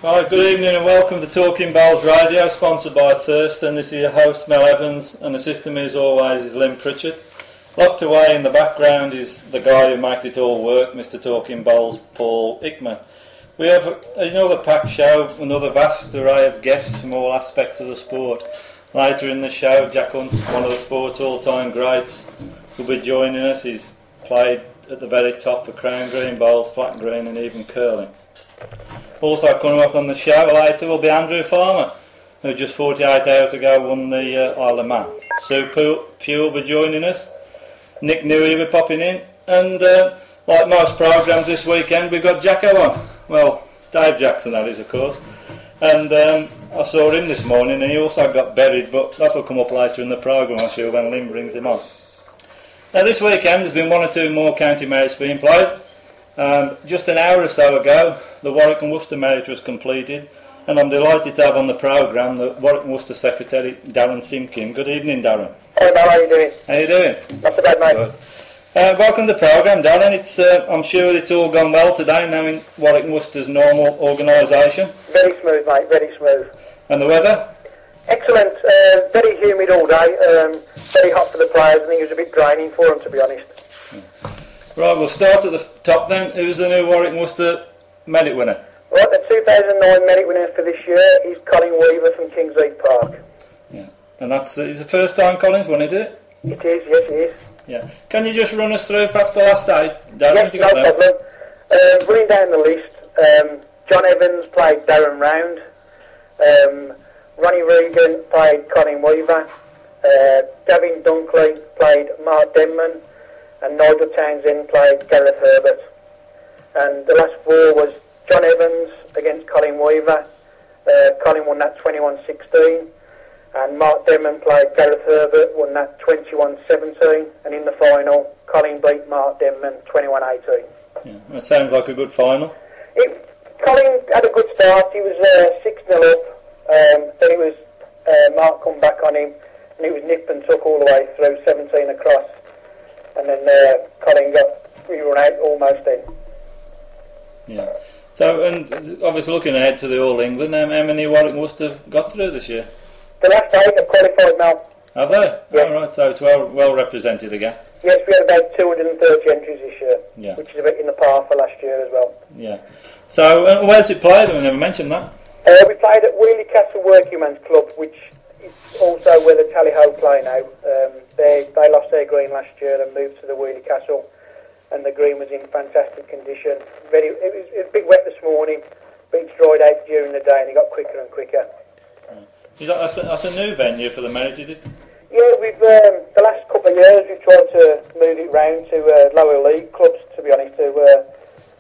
Right, good evening and welcome to Talkingbowls Radio, sponsored by Thurston. This is your host Mel Evans, and assisting me as always is Lynn Pritchard. Locked away in the background is the guy who makes it all work, Mr. Talkingbowls, Paul Hickman. We have another packed show, another vast array of guests from all aspects of the sport. Later in the show, Jack Hunt, one of the sport's all-time greats, will be joining us. He's played at the very top for Crown Green, Bowls, Flat Green and even curling. Also coming up on the show later will be Andrew Farmer, who just 48 hours ago won the Isle of Man. Sue Pugh will be joining us. Nick Newey will be popping in. And like most programmes this weekend, we've got Jacko on. Well, Dave Jackson that is, of course. And I saw him this morning and he also got buried, but that'll come up later in the programme, I'm sure, when Lynn brings him on. Now this weekend there's been one or two more county merits being played. Just an hour or so ago, the Warwick and Worcester merit was completed, and I'm delighted to have on the programme the Warwick and Worcester Secretary, Darren Simkin. Good evening, Darren. Hey Mel, how are you doing? How are you doing? Not so bad, mate. Good. Welcome to the programme, Darren. I'm sure it's all gone well today, knowing Warwick and Worcester's normal organisation. Very smooth, mate, very smooth. And the weather? Excellent. Very humid all day. Very hot for the players. I think it was a bit draining for them, to be honest. Right, we'll start at the top then. Who's the new Warwick and Worcester merit winner? Right, the 2009 merit winner for this year is Colin Weaver from Kingsheath Park. Yeah, and it's the first time Colin's won, is it? It is, yes it is. Yeah. Can you just run us through perhaps the last 8, Darren? Yes, no problem. Running down the list, John Evans played Darren Round, Ronnie Regan played Colin Weaver, Gavin Dunkley played Mark Denman, and Nigel Townsend played Gareth Herbert. And the last 4 was John Evans against Colin Weaver. Colin won that 21-16. And Mark Denman played Gareth Herbert, won that 21-17. And in the final, Colin beat Mark Denman 21-18. Yeah, that sounds like a good final. Colin had a good start. He was 6-0 up. Then it was Mark come back on him. And it was nip and tuck all the way through, 17 across. And then Colin got rerun out almost in. Yeah. So, and obviously looking ahead to the All England, how many Warwick and Worcester have got through this year? The last 8 have qualified now. Have they? Yeah. Oh, right, so it's well represented again. Yes, we had about 230 entries this year, yeah, which is a bit in the par for last year as well. Yeah. So, where's it played? I never mentioned that. We played at Wheelie Castle Workingmen's Club, which is also where the Tally-Ho play now. They lost their green last year and moved to the Wheelie Castle, and the green was in fantastic condition. It was a bit wet this morning, but it's dried out during the day and it got quicker and quicker. Is that a new venue for the merit, is it? Yeah, we've the last couple of years we've tried to move it round to lower league clubs, to be honest, to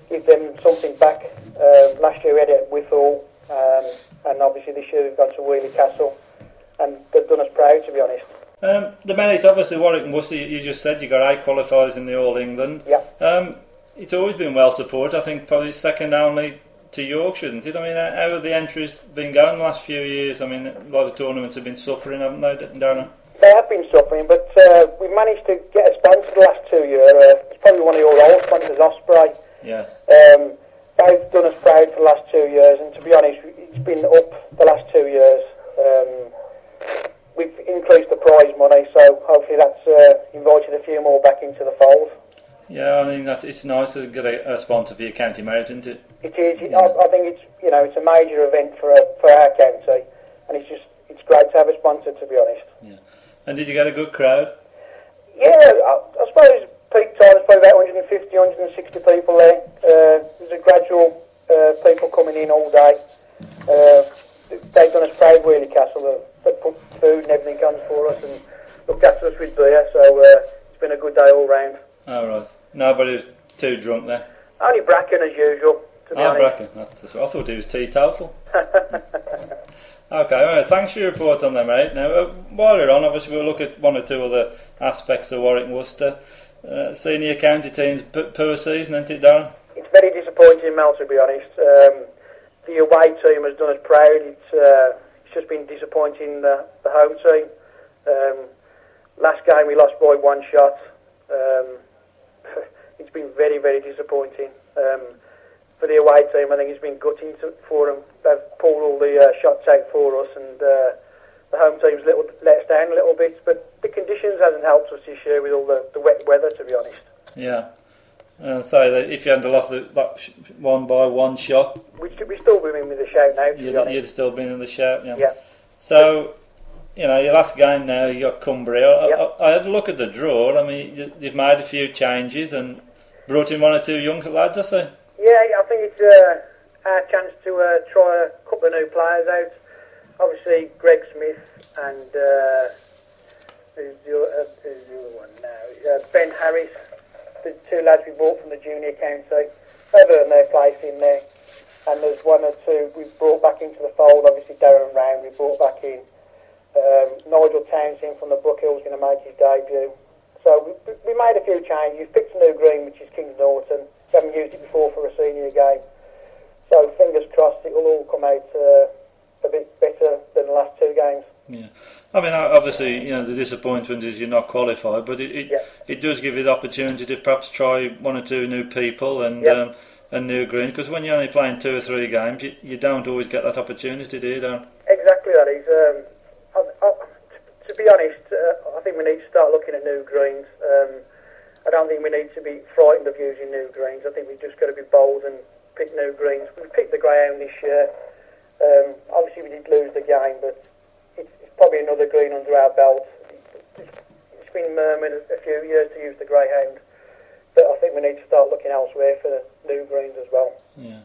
give them something back. Last year we had it at Withall, and obviously this year we've gone to Wheelie Castle, and they've done us proud, to be honest. The merit, obviously, Warwick and Worcester, you just said you got 8 qualifiers in the All England. Yeah. It's always been well supported. I think probably second only to Yorkshire, isn't it? I mean, how have the entries been going the last few years? I mean, a lot of tournaments have been suffering, haven't they, Darren? They have been suffering, but we've managed to get a sponsor the last 2 years. It's probably one of your old sponsors, Osprey. Yes. They've done us proud for the last 2 years, and to be honest, it's been up the last 2 years. We've increased the prize money, so hopefully that's invited a few more back into the fold. Yeah, I mean it's nice to get a sponsor for your county merit, isn't it? It is. Yeah. I think it's a major event for our county, and it's great to have a sponsor, to be honest. Yeah. And did you get a good crowd? Yeah, I suppose peak time was probably about 150, 160 people there. There's a gradual people coming in all day. They've done us proud, Wheelie Castle. They put food and everything on for us and looked after us with beer, so it's been a good day all round. Oh, right. Nobody was too drunk there? Only Bracken as usual, to be honest. Bracken. I thought he was teetotal. Okay, well, thanks for your report on them, mate. Now, while you're on, obviously we'll look at one or two other aspects of Warwick and Worcester. Senior county teams, poor season, isn't it, Darren? It's very disappointing, Mel, to be honest. The away team has done us proud. It's just been disappointing, the home team. Last game we lost by 1 shot. It's been very, very disappointing. For the away team, I think it's been gutting for them. They've the shots out for us, and the home team's let us down a little bit. But the conditions hasn't helped us this year with all the wet weather, to be honest. Yeah. And say that if you hadn't lost that one by one shot, we'd still be in with the shout now. You'd still been in the shout. Yeah. Yeah. So, you know, your last game now, you got Cumbria. Yep. I had a look at the draw. I mean, you've made a few changes and brought in one or two young lads, I see. Yeah, I think it's our chance to try a couple of new players out. Obviously, Greg Smith and who's the other one now? Ben Harris, the two lads we brought from the junior county. They've earned their place in there. And there's one or two we've brought back into the fold. Obviously, Darren Round we brought back in. Nigel Townsend from the Brook Hill's going to make his debut. So we made a few changes. We've picked a new green, which is Kings Norton. We haven't used it before for a senior game. So fingers crossed it will all come out a bit better than the last two games. Yeah, I mean, obviously, you know, the disappointment is you're not qualified, but it does give you the opportunity to perhaps try one or two new people and new greens, because when you're only playing 2 or 3 games, you don't always get that opportunity, do you, Dan? Exactly, that is. To be honest, I think we need to start looking at new greens. I don't think we need to be frightened of using new greens. I think we've just got to be bold and pick new greens. We picked the greyhound this year. Obviously, we did lose the game, but it's probably another green under our belt. It's been murmured a few years to use the greyhound, but I think we need to start looking elsewhere for the new greens as well. Yeah,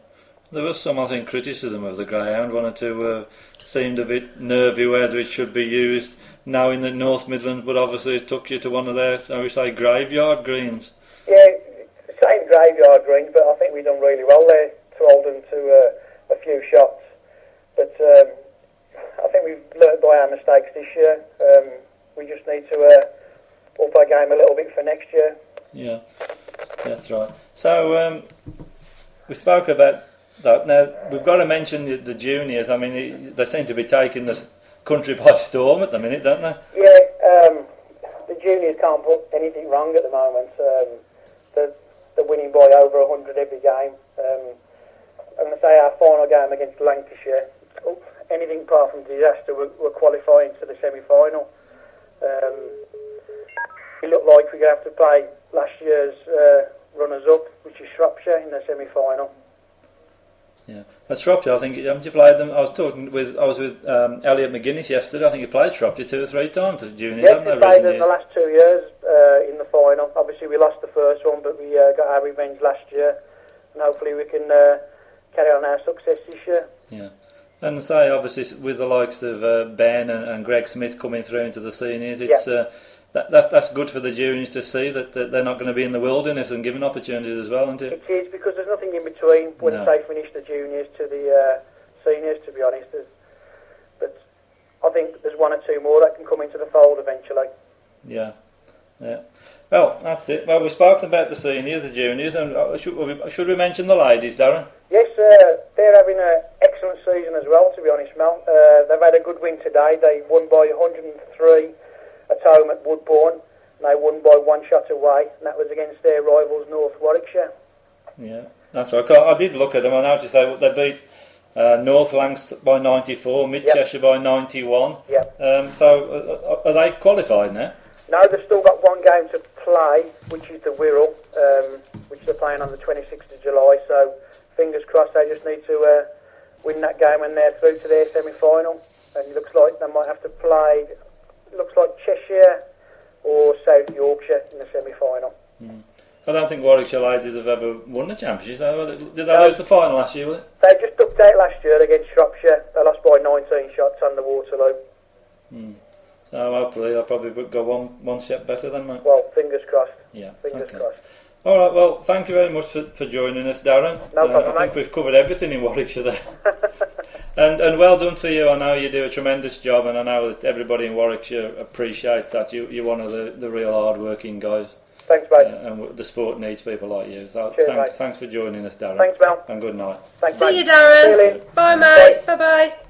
there was some, I think, criticism of the greyhound. One or two seemed a bit nervy whether it should be used now in the North Midlands, but obviously it took you to one of their, shall we say, graveyard greens. Yeah, same graveyard greens, but I think we've done really well there to hold them to a few shots. But I think we've learned by our mistakes this year. We just need to up our game a little bit for next year. Yeah, that's right. So we spoke about that. Now we've got to mention the juniors. I mean, they seem to be taking the country by storm at the minute, don't they? Yeah, the juniors can't put anything wrong at the moment. They're winning by over 100 every game. I'm going to say our final game against Lancashire, anything apart from disaster, we're qualifying to the semi-final. It looked like we're going to have to play last year's runners-up, which is Shropshire, in the semi-final. Yeah, at Shropshire, I think, haven't you played them? I was with Elliot McGuinness yesterday. I think he played Shropshire 2 or 3 times as juniors. Yeah, we played them the last 2 years in the final. Obviously, we lost the first one, but we got our revenge last year, and hopefully we can carry on our success this year. Yeah. And say, obviously, with the likes of Ben and Greg Smith coming through into the seniors, it's that's good for the juniors to see that they're not going to be in the wilderness and given opportunities as well, isn't it? It is, because there's nothing in between when they finish the juniors to the seniors, to be honest. But I think there's 1 or 2 more that can come into the fold eventually. Yeah. Well, that's it. Well, we spoke about the seniors, the juniors, and should we mention the ladies, Darren? Yes, they're having an excellent season as well, to be honest, Mel. They've had a good win today. They won by 103 at home at Woodbourne, and they won by 1 shot away, and that was against their rivals North Warwickshire. Yeah, that's right. I did look at them. I noticed they beat North Lancs by 94, Mid Cheshire by 91. Yeah. So are they qualified now? No, they've still got 1 game to play, which is the Wirral, which they're playing on the 26th of July. So fingers crossed, they just need to win that game and they're through to their semi-final. And it looks like they might have to play, looks like Cheshire or South Yorkshire in the semi-final. I don't think Warwickshire ladies have ever won the championship. Did they lose the final last year, was it? They just ducked out last year against Shropshire. They lost by 19 shots on the Waterloo. So hopefully they'll probably go one step better than that. Well, fingers crossed. Yeah. Fingers crossed. All right, well, thank you very much for joining us, Darren. No problem, I think we've covered everything in Warwickshire there. and well done for you. I know you do a tremendous job, and I know that everybody in Warwickshire appreciates that. You're one of the real hard-working guys. Thanks, mate. And the sport needs people like you. So cheers, thanks for joining us, Darren. Thanks, Mel. And good night. Thanks, See mate. you, Darren. See you, Lynn. Bye, mate. Bye-bye.